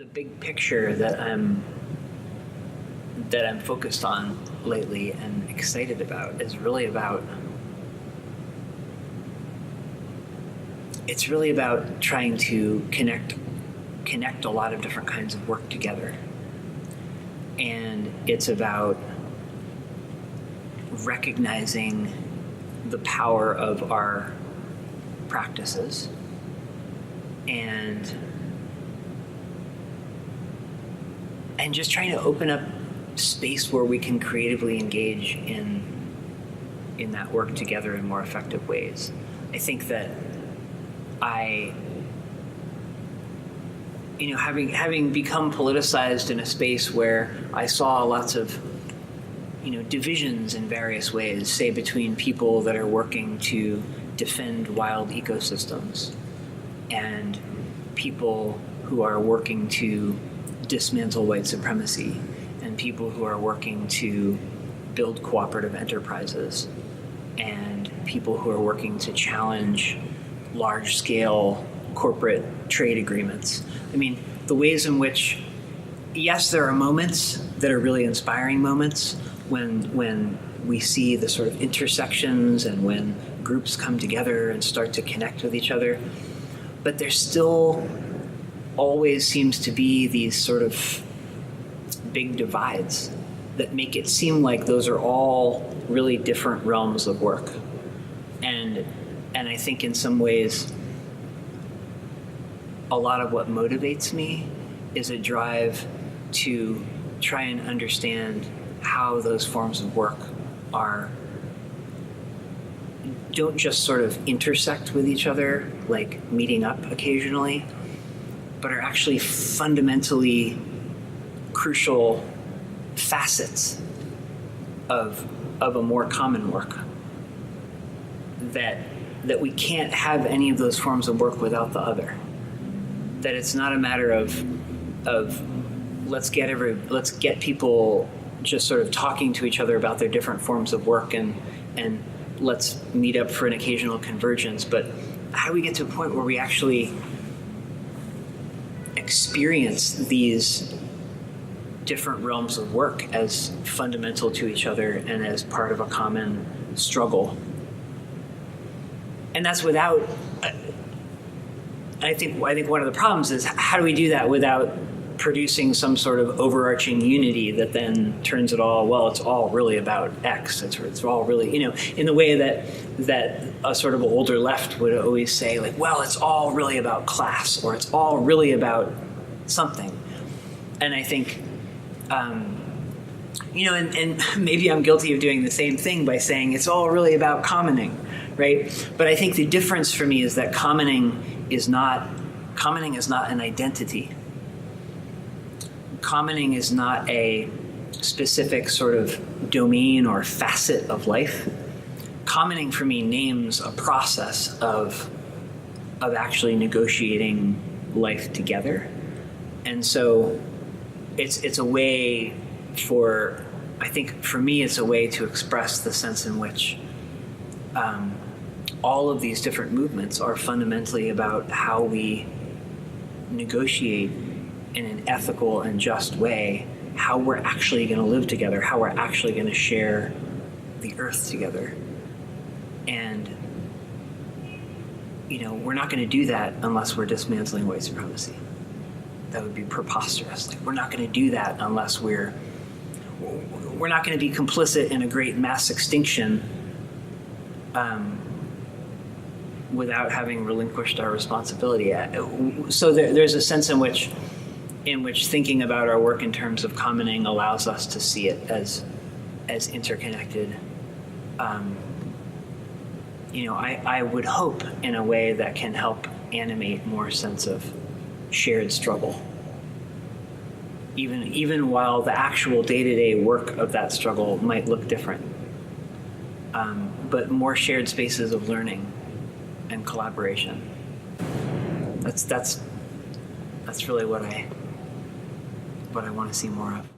the big picture that I'm focused on lately and excited about is really about trying to connect a lot of different kinds of work together. And it's about recognizing the power of our practices and just trying to open up space where we can creatively engage in that work together in more effective ways. I think that having become politicized in a space where I saw lots of divisions in various ways, say between people that are working to defend wild ecosystems and people who are working to dismantle white supremacy and people who are working to build cooperative enterprises and people who are working to challenge large-scale corporate trade agreements. I mean, the ways in which, yes, there are moments that are really inspiring moments when we see the sort of intersections and when groups come together and start to connect with each other, but there still always seems to be these sort of big divides that make it seem like those are all really different realms of work. And I think in some ways, a lot of what motivates me is a drive to try and understand how those forms of work don't just sort of intersect with each other, like meeting up occasionally, but are actually fundamentally crucial facets of a more common work. That we can't have any of those forms of work without the other. That it's not a matter of let's get people just sort of talking to each other about their different forms of work and let's meet up for an occasional convergence, but how do we get to a point where we actually experience these different realms of work as fundamental to each other and as part of a common struggle? And that's without, I think one of the problems is how do we do that without producing some sort of overarching unity that then turns it all, well, it's all really about X. It's all really, in the way that a sort of older left would always say, like, well, it's all really about class, or it's all really about something. And I think, and maybe I'm guilty of doing the same thing by saying it's all really about commoning, right? But I think the difference for me is that commoning is not an identity. Commoning is not a specific sort of domain or facet of life. Commoning for me names a process of actually negotiating life together. And so it's a way I think for me it's a way to express the sense in which all of these different movements are fundamentally about how we negotiate in an ethical and just way how we're actually going to live together, how we're actually going to share the earth together. And, we're not going to do that unless we're dismantling white supremacy. That would be preposterous. Like, we're not going to do that unless we're not going to be complicit in a great mass extinction without having relinquished our responsibility. So there's a sense in which thinking about our work in terms of commoning allows us to see it as interconnected. I would hope in a way that can help animate more sense of shared struggle. Even while the actual day-to-day work of that struggle might look different, but more shared spaces of learning and collaboration. That's really what I want to see more of.